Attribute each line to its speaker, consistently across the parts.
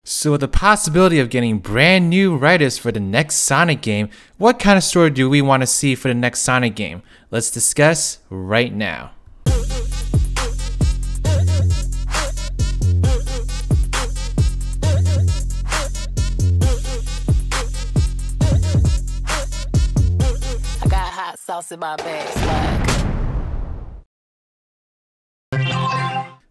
Speaker 1: So with the possibility of getting brand new writers for the next Sonic game, what kind of story do we want to see for the next Sonic game? Let's discuss right now.
Speaker 2: I got hot sauce in my bag, swag.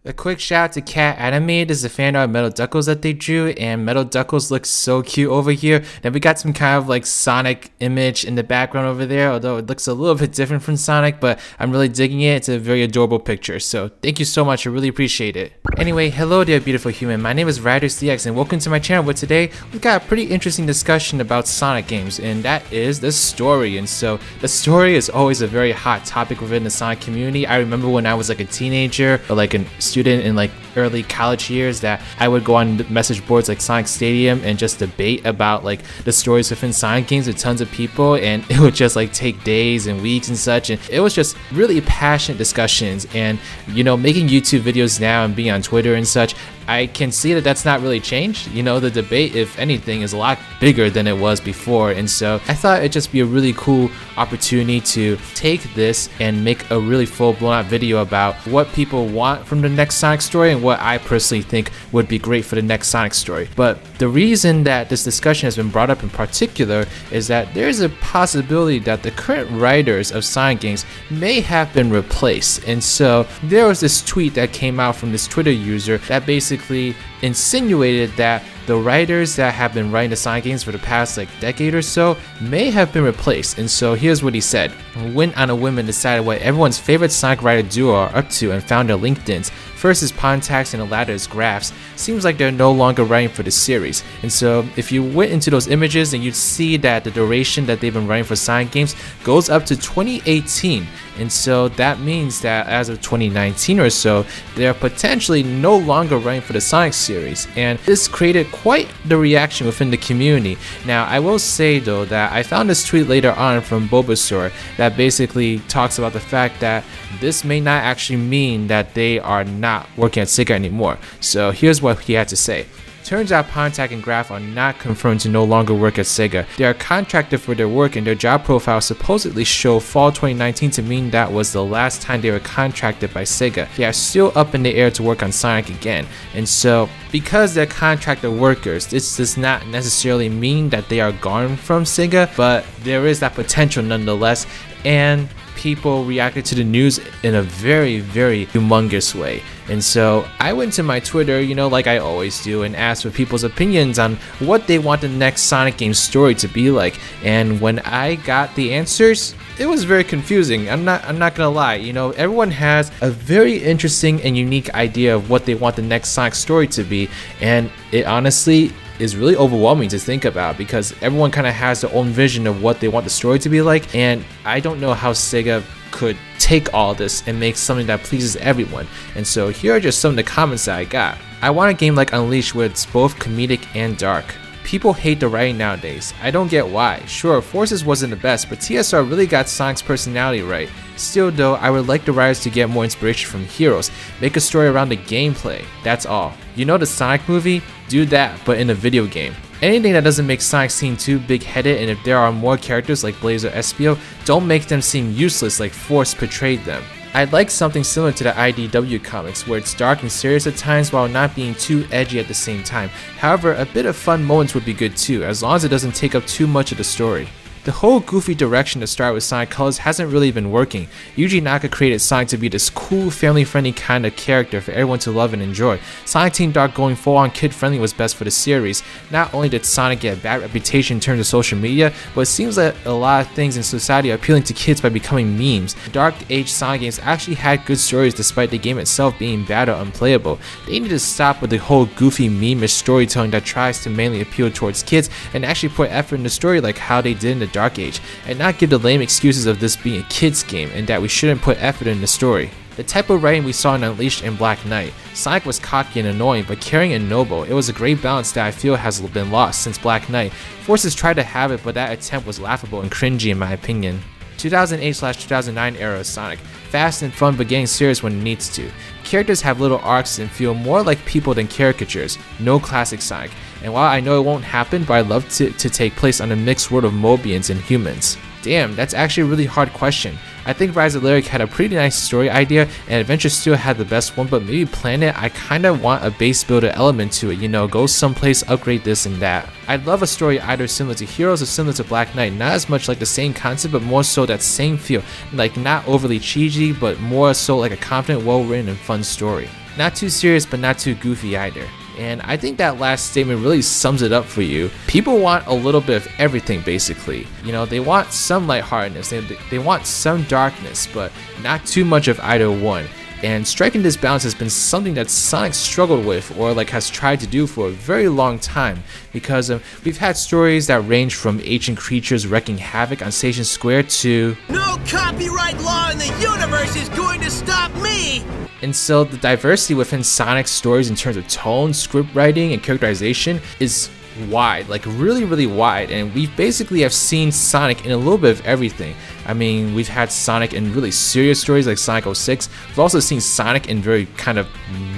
Speaker 1: A quick shout out to Cat Animated. This is a fan art of Metal Duckles that they drew, and Metal Duckles looks so cute over here. Then we got some kind of like Sonic image in the background over there, although it looks a little bit different from Sonic, but I'm really digging it. It's a very adorable picture, so thank you so much. I really appreciate it. Anyway, hello there beautiful human. My name is RidersDX and welcome to my channel, where today we've got a pretty interesting discussion about Sonic games, and that is the story. And so the story is always a very hot topic within the Sonic community. I remember when I was like a teenager or like a student in like early college years that I would go on message boards like Sonic Stadium and just debate about like the stories within Sonic games with tons of people, and it would just like take days and weeks and such, and it was just really passionate discussions. And you know, making YouTube videos now and being on Twitter and such, I can see that that's not really changed. You know, the debate, if anything, is a lot bigger than it was before, and so I thought it'd just be a really cool opportunity to take this and make a really full-blown out video about what people want from the next Sonic story and what I personally think would be great for the next Sonic story. But the reason that this discussion has been brought up in particular is that there's a possibility that the current writers of Sonic games may have been replaced. And so there was this tweet that came out from this Twitter user that basically insinuated that the writers that have been writing the Sonic games for the past like decade or so may have been replaced. And so here's what he said. Went on a whim and decided what everyone's favorite Sonic writer duo are up to and found their LinkedIns. First is Pontax and the latter is Graphs. Seems like they're no longer writing for the series. And so if you went into those images, then you'd see that the duration that they've been writing for Sonic games goes up to 2018. And so that means that as of 2019 or so, they're potentially no longer writing for the Sonic series. And this created quite the reaction within the community. Now, I will say though that I found this tweet later on from Bulbasaur that basically talks about the fact that this may not actually mean that they are not working at Sega anymore. So here's what he had to say. Turns out Pontac and Graph are not confirmed to no longer work at Sega. They are contracted for their work, and their job profiles supposedly show fall 2019 to mean that was the last time they were contracted by Sega. They are still up in the air to work on Sonic again. And so, because they're contracted workers, this does not necessarily mean that they are gone from Sega, but there is that potential nonetheless. And people reacted to the news in a very humongous way. And so I went to my Twitter, you know, like I always do, and asked for people's opinions on what they want the next Sonic game story to be like. And when I got the answers, it was very confusing. I'm not gonna lie. You know, everyone has a very interesting and unique idea of what they want the next Sonic story to be, and it honestly is really overwhelming to think about because everyone kind of has their own vision of what they want the story to be like, and I don't know how Sega could take all this and make something that pleases everyone. And so here are just some of the comments that I got. I want a game like Unleashed where it's both comedic and dark. People hate the writing nowadays. I don't get why. Sure, Forces wasn't the best, but TSR really got Sonic's personality right. Still though, I would like the writers to get more inspiration from heroes. Make a story around the gameplay. That's all. You know the Sonic movie? Do that, but in a video game. Anything that doesn't make Sonic seem too big-headed, and if there are more characters like Blaze or Espio, don't make them seem useless like Force portrayed them. I'd like something similar to the IDW comics, where it's dark and serious at times while not being too edgy at the same time. However, a bit of fun moments would be good too, as long as it doesn't take up too much of the story. The whole goofy direction to start with Sonic Colors hasn't really been working. Yuji Naka created Sonic to be this cool, family-friendly kind of character for everyone to love and enjoy. Sonic Team Dark going full-on kid-friendly was best for the series. Not only did Sonic get a bad reputation in terms of social media, but it seems that a lot of things in society are appealing to kids by becoming memes. Dark Age Sonic games actually had good stories despite the game itself being bad or unplayable. They need to stop with the whole goofy meme-ish storytelling that tries to mainly appeal towards kids and actually put effort in the story like how they did in the Dark Age, and not give the lame excuses of this being a kids game and that we shouldn't put effort in the story. The type of writing we saw in Unleashed and Black Knight. Sonic was cocky and annoying, but caring and noble. It was a great balance that I feel has been lost since Black Knight. Forces tried to have it, but that attempt was laughable and cringy in my opinion. 2008/2009 era of Sonic. Fast and fun, but getting serious when it needs to. characters have little arcs and feel more like people than caricatures. No classic Sonic. And while I know it won't happen, but I'd love to take place on a mixed world of Mobians and humans. Damn, that's actually a really hard question. I think Rise of Lyric had a pretty nice story idea, and Adventure Studio had the best one, but maybe Planet, I kinda want a base builder element to it, you know, go someplace, upgrade this and that. I'd love a story either similar to Heroes or similar to Black Knight, not as much like the same concept, but more so that same feel, like not overly cheesy, but more so like a confident, well-written, and fun story. Not too serious, but not too goofy either. And I think that last statement really sums it up for you. People want a little bit of everything, basically. You know, they want some lightheartedness, they want some darkness, but not too much of either one. And striking this balance has been something that Sonic struggled with, or like has tried to do for a very long time, because we've had stories that range from ancient creatures wreaking havoc on Station Square to
Speaker 3: no copyright law in the universe is going to stop me!
Speaker 1: And so the diversity within Sonic's stories in terms of tone, script writing, and characterization is wide, like really wide, and we basically have seen Sonic in a little bit of everything. I mean, we've had Sonic in really serious stories like Sonic 06. We've also seen Sonic in very kind of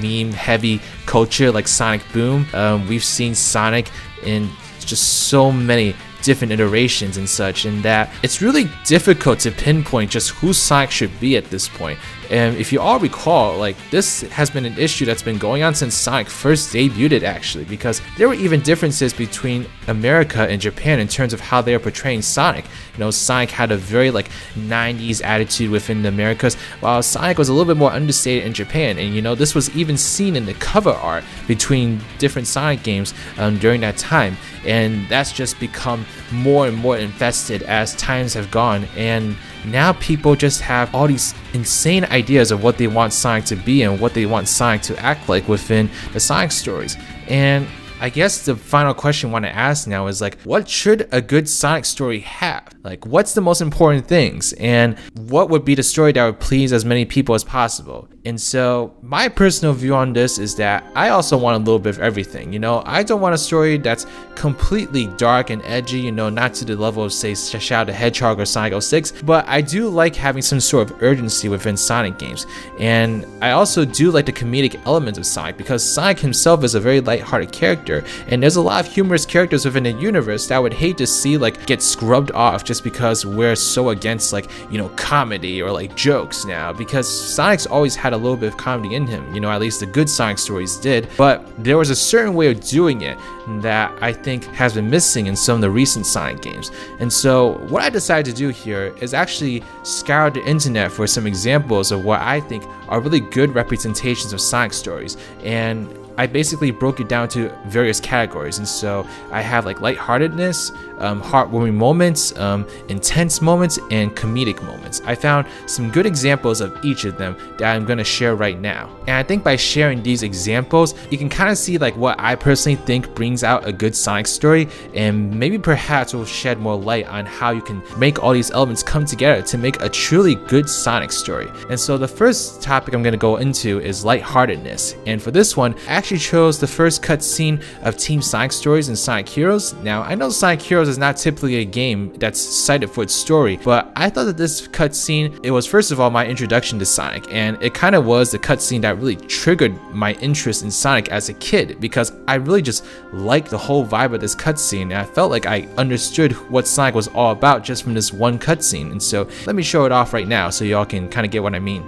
Speaker 1: meme heavy culture like Sonic Boom. We've seen Sonic in just so many different iterations and such, and that it's really difficult to pinpoint just who Sonic should be at this point. And if you all recall, like, this has been an issue that's been going on since Sonic first debuted, actually, because there were even differences between America and Japan in terms of how they are portraying Sonic. You know, Sonic had a very like 90s attitude within the Americas, while Sonic was a little bit more understated in Japan. And you know, this was even seen in the cover art between different Sonic games during that time, and that's just become more and more infested as times have gone. And now people just have all these insane ideas of what they want Sonic to be and what they want Sonic to act like within the Sonic stories. And I guess the final question I want to ask now is like, what should a good Sonic story have? Like, what's the most important things? And what would be the story that would please as many people as possible? And so my personal view on this is that I also want a little bit of everything. You know, I don't want a story that's completely dark and edgy, you know, not to the level of, say, Shadow the Hedgehog or Sonic 06, but I do like having some sort of urgency within Sonic games. And I also do like the comedic elements of Sonic, because Sonic himself is a very lighthearted character, and there's a lot of humorous characters within the universe that I would hate to see like get scrubbed off just because we're so against, like, you know, comedy or like jokes now, because Sonic's always had a little bit of comedy in him, you know, at least the good Sonic stories did, but there was a certain way of doing it that I think has been missing in some of the recent Sonic games. And so what I decided to do here is actually scour the internet for some examples of what I think are really good representations of Sonic stories, and I basically broke it down to various categories. And so I have like lightheartedness, heartwarming moments, intense moments, and comedic moments. I found some good examples of each of them that I'm going to share right now. And I think by sharing these examples, you can kind of see like what I personally think brings out a good Sonic story, and maybe perhaps will shed more light on how you can make all these elements come together to make a truly good Sonic story. And so the first topic I'm going to go into is lightheartedness. And for this one, I actually chose the first cutscene of Team Sonic stories in Sonic Heroes. Now, I know Sonic Heroes is not typically a game that's cited for its story, but I thought that this cutscene, it was first of all my introduction to Sonic, and it kind of was the cutscene that really triggered my interest in Sonic as a kid, because I really just liked the whole vibe of this cutscene, and I felt like I understood what Sonic was all about just from this one cutscene. And so let me show it off right now so y'all can kind of get what I mean.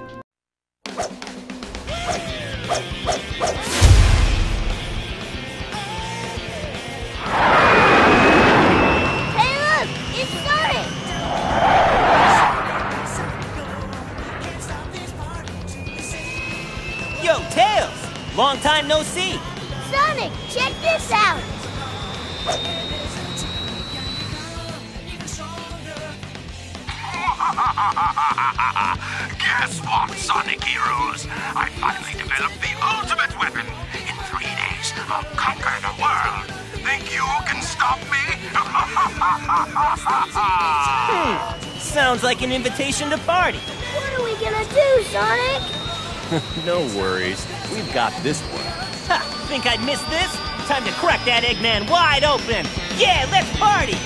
Speaker 3: Long time no see!
Speaker 4: Sonic, check this out!
Speaker 5: Guess what, Sonic Heroes? I finally developed the ultimate weapon. In 3 days, I'll conquer the world. Think you can stop me?
Speaker 3: Sounds like an invitation to party.
Speaker 4: What are we gonna do, Sonic?
Speaker 6: No worries. We've got this one.
Speaker 3: Ha! Think I'd miss this? Time to crack that Eggman wide open! Yeah, let's party!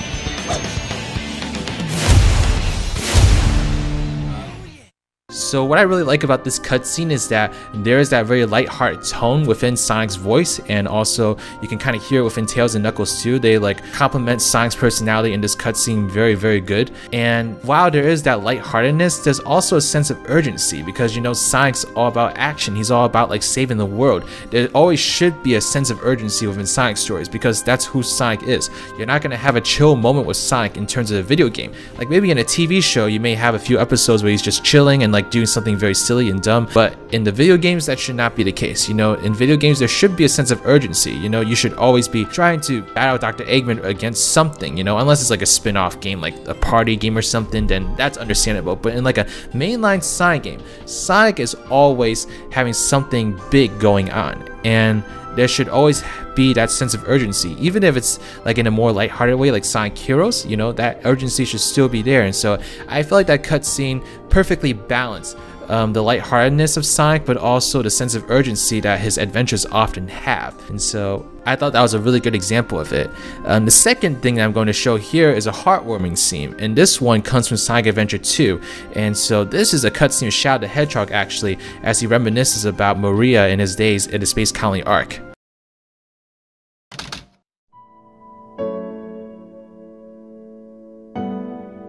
Speaker 1: so what I really like about this cutscene is that there is that very lighthearted tone within Sonic's voice, and also you can kind of hear it within Tails and Knuckles too. They like complement Sonic's personality in this cutscene very, very good. And while there is that lightheartedness, there's also a sense of urgency, because you know Sonic's all about action. He's all about like saving the world. There always should be a sense of urgency within Sonic stories, because that's who Sonic is. You're not gonna have a chill moment with Sonic in terms of a video game. Like maybe in a TV show you may have a few episodes where he's just chilling and like doing something very silly and dumb, but in the video games that should not be the case. You know, in video games there should be a sense of urgency. You know, you should always be trying to battle Dr. Eggman against something, you know, unless it's like a spin-off game like a party game or something, then that's understandable. But in like a mainline Sonic game, Sonic is always having something big going on, and there should always be that sense of urgency, even if it's like in a more lighthearted way like Sonic Heroes. You know, that urgency should still be there. And so I feel like that cutscene perfectly balanced the lightheartedness of Sonic, but also the sense of urgency that his adventures often have. And so I thought that was a really good example of it. The second thing that I'm going to show here is a heartwarming scene, and this one comes from Sonic Adventure 2. And so this is a cutscene of Shadow the Hedgehog actually, as he reminisces about Maria in his days in the Space Colony arc.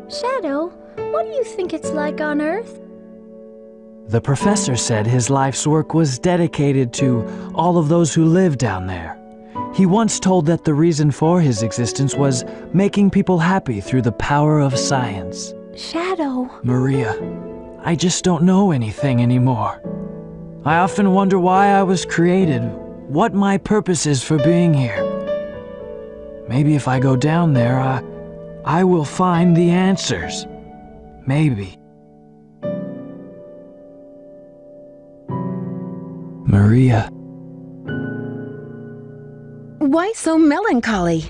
Speaker 4: Shadow, what do you think it's like on Earth?
Speaker 7: The professor said his life's work was dedicated to all of those who live down there. He once told that the reason for his existence was making people happy through the power of science.
Speaker 4: Shadow.
Speaker 7: Maria, I just don't know anything anymore. I often wonder why I was created, what my purpose is for being here. Maybe if I go down there, I will find the answers. Maybe. Maria.
Speaker 8: Why so melancholy?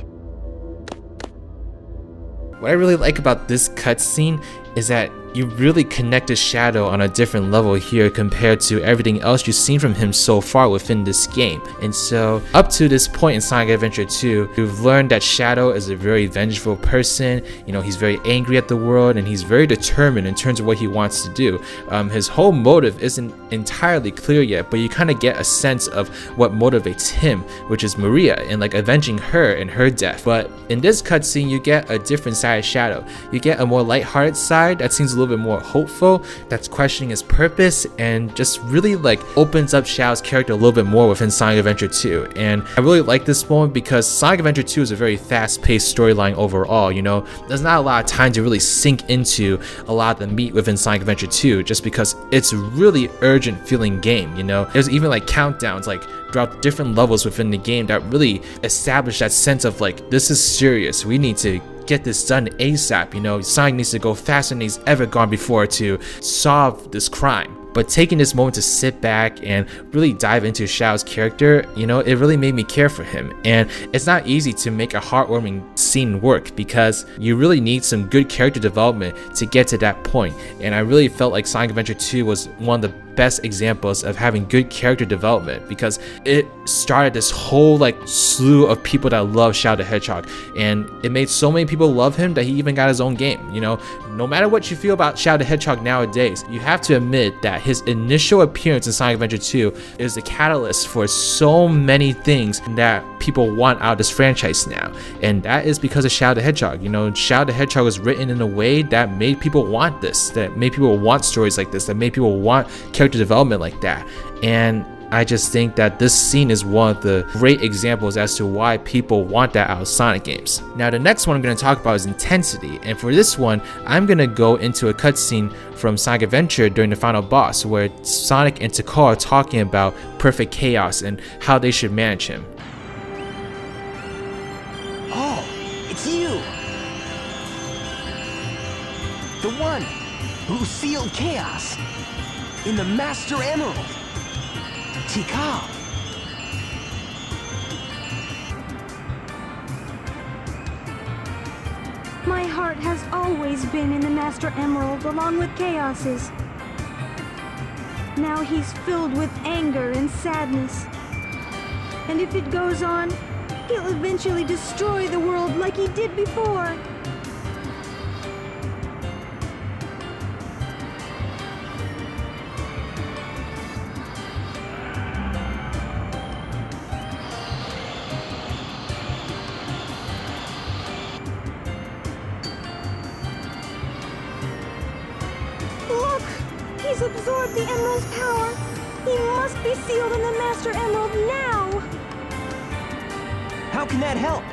Speaker 1: What I really like about this cutscene is that you really connect to Shadow on a different level here compared to everything else you've seen from him so far within this game. And so up to this point in Sonic Adventure 2, you've learned that Shadow is a very vengeful person. You know, he's very angry at the world, and he's very determined in terms of what he wants to do. His whole motive isn't entirely clear yet, but you kind of get a sense of what motivates him, which is Maria, and like avenging her and her death. But in this cutscene, you get a different side of Shadow. You get a more lighthearted side that seems a little bit more hopeful, that's questioning his purpose, and just really like opens up Shadow's character a little bit more within Sonic Adventure 2. And I really like this moment because Sonic Adventure 2 is a very fast-paced storyline overall. You know, there's not a lot of time to really sink into a lot of the meat within Sonic Adventure 2, just because it's a really urgent feeling game. You know, there's even like countdowns like throughout different levels within the game that really establish that sense of like, this is serious, we need to get this done ASAP. You know, Sonic needs to go faster than he's ever gone before to solve this crime. But taking this moment to sit back and really dive into Shadow's character, you know, it really made me care for him. And it's not easy to make a heartwarming scene work because you really need some good character development to get to that point. And I really felt like Sonic Adventure 2 was one of the best examples of having good character development, because it started this whole like slew of people that love Shadow the Hedgehog, and it made so many people love him that he even got his own game. You know, no matter what you feel about Shadow the Hedgehog nowadays, you have to admit that his initial appearance in Sonic Adventure 2 is the catalyst for so many things that people want out of this franchise now, and that is because of Shadow the Hedgehog. You know, Shadow the Hedgehog was written in a way that made people want this, that made people want stories like this, that made people want character development like that. And I just think that this scene is one of the great examples as to why people want that out of Sonic games. Now the next one I'm going to talk about is intensity, and for this one I'm going to go into a cutscene from Sonic Adventure during the final boss where Sonic and Takao are talking about perfect chaos and how they should manage him.
Speaker 9: Oh, it's you! The one who sealed chaos in the Master Emerald. Tikal.
Speaker 10: My heart has always been in the Master Emerald along with Chaos's. Now he's filled with anger and sadness. And if it goes on, he'll eventually destroy the world like he did before. He's absorbed the Emerald's power. He must be sealed in the Master Emerald now!
Speaker 9: How can that help?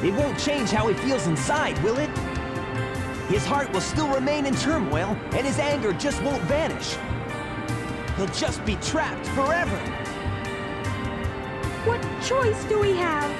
Speaker 9: It won't change how he feels inside, will it? His heart will still remain in turmoil, and his anger just won't vanish. He'll just be trapped forever.
Speaker 10: What choice do we have?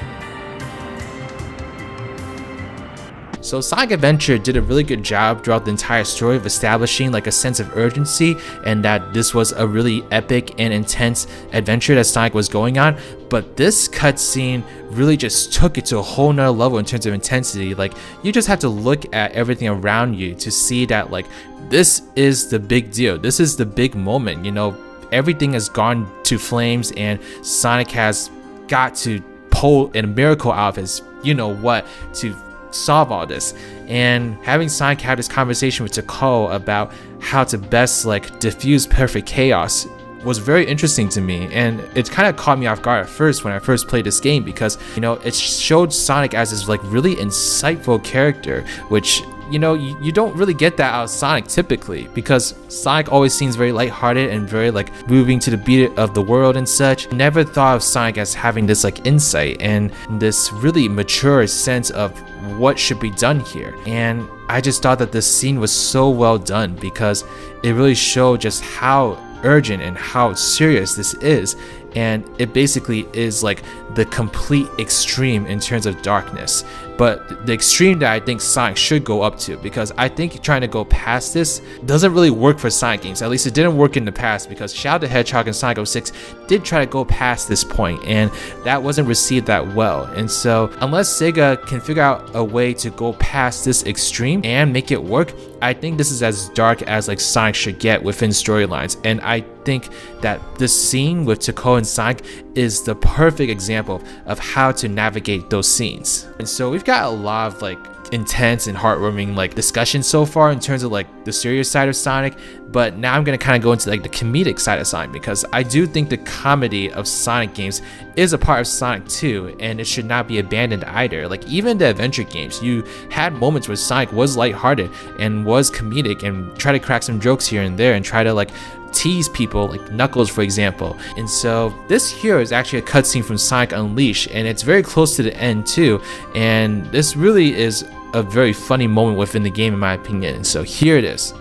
Speaker 1: So Sonic Adventure did a really good job throughout the entire story of establishing like a sense of urgency and that this was a really epic and intense adventure that Sonic was going on. But this cutscene really just took it to a whole nother level in terms of intensity. Like, you just have to look at everything around you to see that like this is the big deal. This is the big moment, you know. Everything has gone to flames and Sonic has got to pull a miracle out of his you know what to solve all this. And having Sonic have this conversation with Takao about how to best like diffuse perfect chaos was very interesting to me, and it kind of caught me off guard at first when I first played this game, because you know it showed Sonic as this like really insightful character, which you know you don't really get that out of Sonic typically, because Sonic always seems very lighthearted and very like moving to the beat of the world and such. Never thought of Sonic as having this like insight and this really mature sense of what should be done here. And I just thought that this scene was so well done because it really showed just how urgent and how serious this is, and it basically is like the complete extreme in terms of darkness, but the extreme that I think Sonic should go up to, because I think trying to go past this doesn't really work for Sonic games. At least it didn't work in the past, because Shadow the Hedgehog and Sonic 06 did try to go past this point and that wasn't received that well. And so unless Sega can figure out a way to go past this extreme and make it work, I think this is as dark as like Sonic should get within storylines. And I think that this scene with Takao and Sonic is the perfect example of how to navigate those scenes. And so we've got a lot of like intense and heartwarming like discussion so far in terms of like the serious side of Sonic, but now I'm gonna kind of go into like the comedic side of Sonic, because I do think the comedy of Sonic games is a part of Sonic 2 and it should not be abandoned either. Like even the adventure games, you had moments where Sonic was lighthearted and was comedic and try to crack some jokes here and there and try to like tease people, like Knuckles for example. And so this here is actually a cutscene from Sonic Unleashed, and it's very close to the end too, and this really is a very funny moment within the game in my opinion. And so here it is.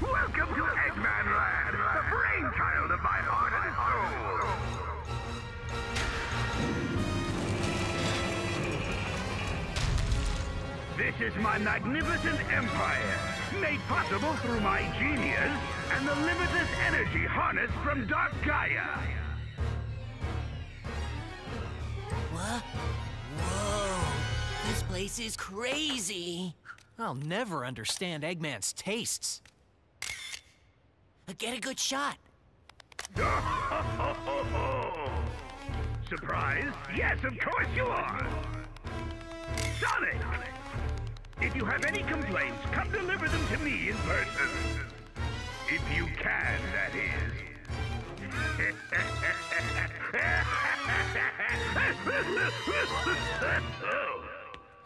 Speaker 5: Welcome to Eggman Land, the brainchild of my heart and soul. This is my magnificent empire, made possible through my genius and the limitless energy harnessed from Dark Gaia.
Speaker 11: What? Whoa, this place is crazy.
Speaker 12: I'll never understand Eggman's tastes.
Speaker 11: Get a good shot.
Speaker 5: Surprised? Yes, of course you are. Sonic! If you have any complaints, come deliver them to me in person. If you can, that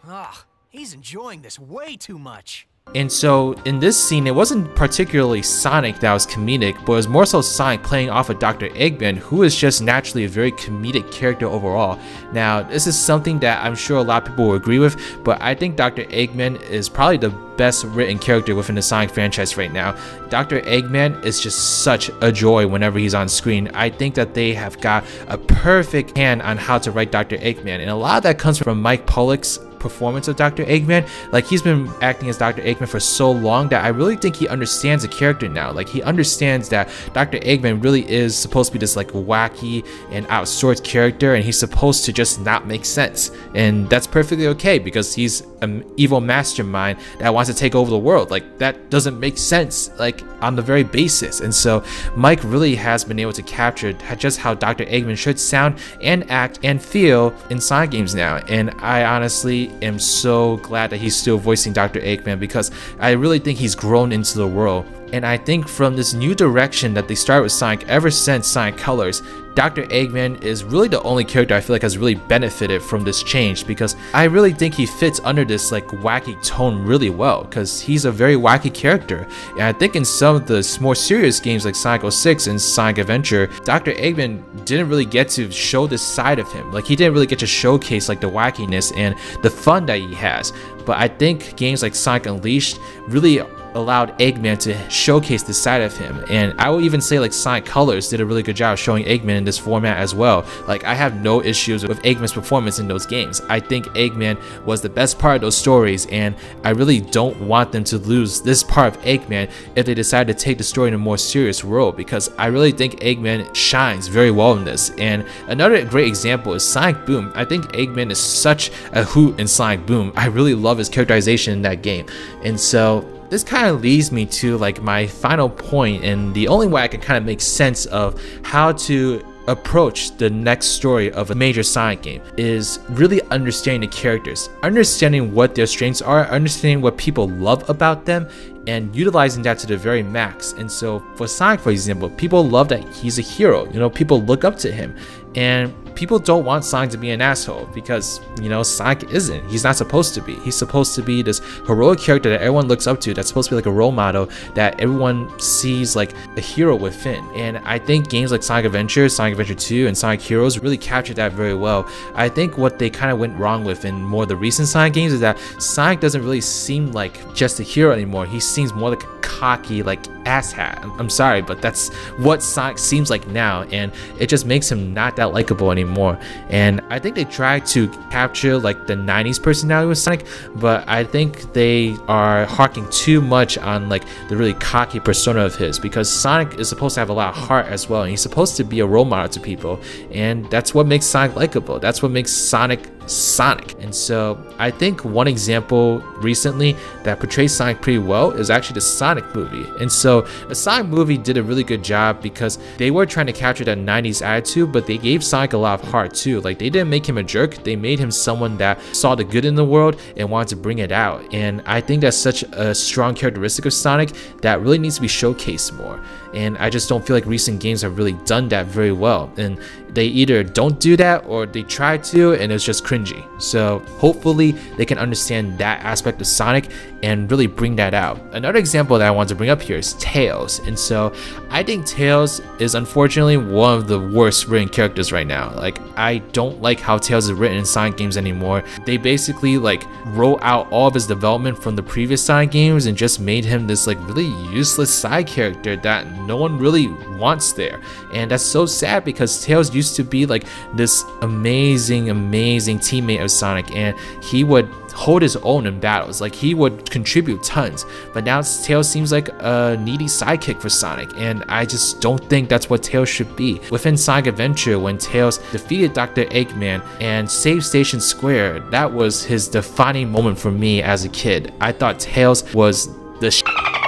Speaker 12: Ah, he's enjoying this way too much.
Speaker 1: And so in this scene, it wasn't particularly Sonic that was comedic, but it was more so Sonic playing off of Dr. Eggman, who is just naturally a very comedic character overall. Now, this is something that I'm sure a lot of people will agree with, but I think Dr. Eggman is probably the best written character within the Sonic franchise right now. Dr. Eggman is just such a joy whenever he's on screen. I think that they have got a perfect hand on how to write Dr. Eggman, and a lot of that comes from Mike Pollock's performance of Dr. Eggman. Like, he's been acting as Dr. Eggman for so long that I really think he understands the character now. Like, he understands that Dr. Eggman really is supposed to be this like wacky and out of sorts character, and he's supposed to just not make sense, and that's perfectly okay because he's an evil mastermind that wants to take over the world. Like, that doesn't make sense like on the very basis. And so Mike really has been able to capture just how Dr. Eggman should sound and act and feel in Sonic games now, and I honestly am so glad that he's still voicing Dr. Eggman, because I really think he's grown into the world And I think from this new direction that they started with Sonic ever since Sonic Colors, Dr. Eggman is really the only character I feel like has really benefited from this change, because I really think he fits under this like wacky tone really well, because he's a very wacky character. And I think in some of the more serious games like Sonic 06 and Sonic Adventure, Dr. Eggman didn't really get to show this side of him. Like, he didn't really get to showcase like the wackiness and the fun that he has. But I think games like Sonic Unleashed really allowed Eggman to showcase this side of him. And I will even say like Sonic Colors did a really good job showing Eggman in this format as well. Like, I have no issues with Eggman's performance in those games. I think Eggman was the best part of those stories, and I really don't want them to lose this part of Eggman if they decide to take the story in a more serious role, because I really think Eggman shines very well in this. And another great example is Sonic Boom. I think Eggman is such a hoot in Sonic Boom. I really love his characterization in that game. And so this kind of leads me to like my final point, and the only way I can kind of make sense of how to approach the next story of a major Sonic game is really understanding the characters, understanding what their strengths are, understanding what people love about them, and utilizing that to the very max. And so for Sonic, for example, people love that he's a hero. You know, people look up to him, and people don't want Sonic to be an asshole, because, you know, Sonic isn't. He's not supposed to be. He's supposed to be this heroic character that everyone looks up to, that's supposed to be like a role model that everyone sees like a hero within. And I think games like Sonic Adventure, Sonic Adventure 2, and Sonic Heroes really captured that very well. I think what they kind of went wrong with in more of the recent Sonic games is that Sonic doesn't really seem like just a hero anymore. He seems more like a cocky, like, asshat. I'm sorry, but that's what Sonic seems like now, and it just makes him not that likable anymore. And I think they tried to capture like the 90s personality with Sonic, but I think they are harking too much on like the really cocky persona of his, because Sonic is supposed to have a lot of heart as well, and he's supposed to be a role model to people, and that's what makes Sonic likable. That's what makes Sonic Sonic. And so I think one example recently that portrays Sonic pretty well is actually the Sonic movie. And so the Sonic movie did a really good job, because they were trying to capture that 90s attitude, but they gave Sonic a lot of heart too. Like, they didn't make him a jerk, they made him someone that saw the good in the world and wanted to bring it out. And I think that's such a strong characteristic of Sonic that really needs to be showcased more. And I just don't feel like recent games have really done that very well, and they either don't do that or they try to and it's just cringy. So hopefully they can understand that aspect of Sonic and really bring that out. Another example that I want to bring up here is Tails. And so I think Tails is unfortunately one of the worst written characters right now. Like, I don't like how Tails is written in Sonic games anymore. They basically like wrote out all of his development from the previous Sonic games and just made him this like really useless side character that no one really wants there. And that's so sad, because Tails used to be like this amazing teammate of Sonic, and he would hold his own in battles. Like, he would contribute tons, but now Tails seems like a needy sidekick for Sonic, and I just don't think that's what Tails should be. Within Sonic Adventure, when Tails defeated Dr. Eggman and saved Station Square, that was his defining moment for me as a kid. I thought Tails was the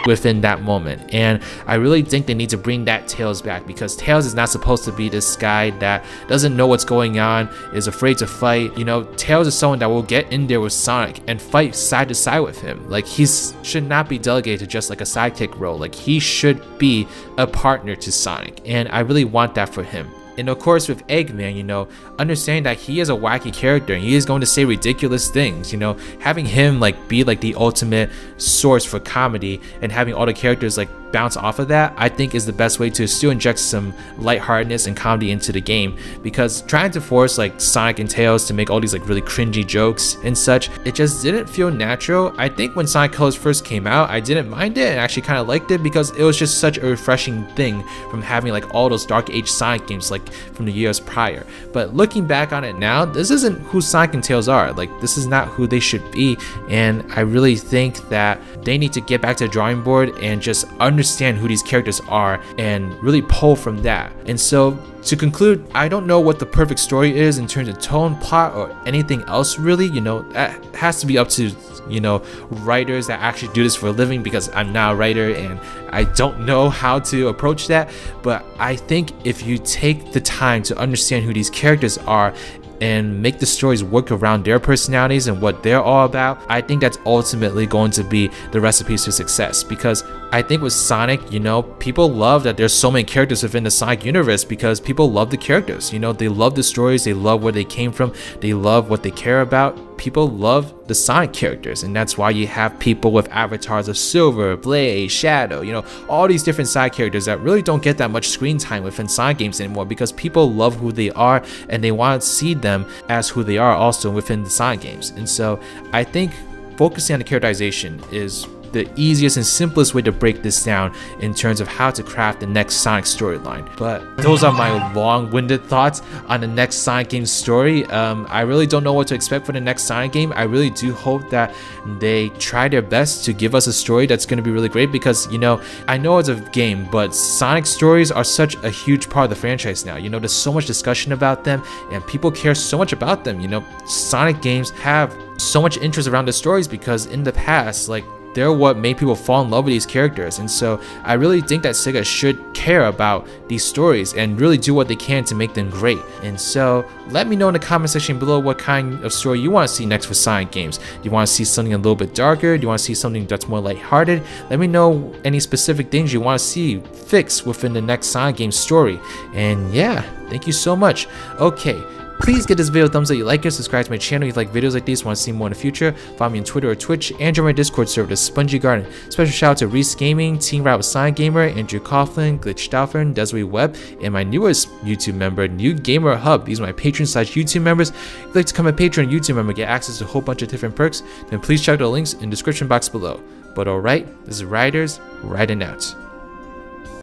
Speaker 1: within that moment, and I really think they need to bring that Tails back, because Tails is not supposed to be this guy that doesn't know what's going on, is afraid to fight. You know, Tails is someone that will get in there with Sonic and fight side to side with him. Like, he should not be delegated to just like a sidekick role. Like, he should be a partner to Sonic, and I really want that for him. And of course with Eggman, you know, understanding that he is a wacky character and he is going to say ridiculous things, you know, having him like be like the ultimate source for comedy and having all the characters like bounce off of that, I think is the best way to still inject some lightheartedness and comedy into the game. Because trying to force like Sonic and Tails to make all these like really cringy jokes and such, it just didn't feel natural. I think when Sonic Colors first came out, I didn't mind it and actually kind of liked it, because it was just such a refreshing thing from having like all those Dark Age Sonic games like from the years prior. But looking back on it now, this isn't who Sonic and Tails are. Like, this is not who they should be, and I really think that they need to get back to the drawing board and just understand who these characters are and really pull from that. And so to conclude, I don't know what the perfect story is in terms of tone, plot, or anything else really. You know, that has to be up to, you know, writers that actually do this for a living, because I'm not a writer and I don't know how to approach that. But I think if you take the time to understand who these characters are and make the stories work around their personalities and what they're all about, I think that's ultimately going to be the recipes for success. Because I think with Sonic, you know, people love that there's so many characters within the Sonic universe because people love the characters. You know, they love the stories, they love where they came from, they love what they care about. People love the Sonic characters, and that's why you have people with avatars of Silver, Blaze, Shadow, you know, all these different side characters that really don't get that much screen time within Sonic games anymore because people love who they are and they want to see them as who they are also within the Sonic games. And so I think focusing on the characterization is the easiest and simplest way to break this down in terms of how to craft the next Sonic storyline. But those are my long-winded thoughts on the next Sonic game story. I really don't know what to expect for the next Sonic game. I really do hope that they try their best to give us a story that's going to be really great because, you know, I know it's a game, but Sonic stories are such a huge part of the franchise now. You know, there's so much discussion about them and people care so much about them. You know, Sonic games have so much interest around the stories because in the past, like, they're what made people fall in love with these characters. And so I really think that Sega should care about these stories and really do what they can to make them great. And so let me know in the comment section below what kind of story you want to see next for Sonic games. Do you want to see something a little bit darker? Do you want to see something that's more lighthearted? Let me know any specific things you want to see fixed within the next Sonic game story. And yeah, thank you so much. Okay. Please give this video a thumbs up if you like it, subscribe to my channel if you like videos like these, want to see more in the future, follow me on Twitter or Twitch, and join my Discord server, the Spongy Garden. Special shout out to Reese Gaming, Teen Rat with Sonic Gamer, Andrew Coughlin, Glitch Dalfern, Desiree Webb, and my newest YouTube member, New Gamer Hub. These are my Patreon/YouTube members. If you'd like to become a Patreon YouTube member, get access to a whole bunch of different perks, then please check the links in the description box below. But alright, this is Riders, riding out.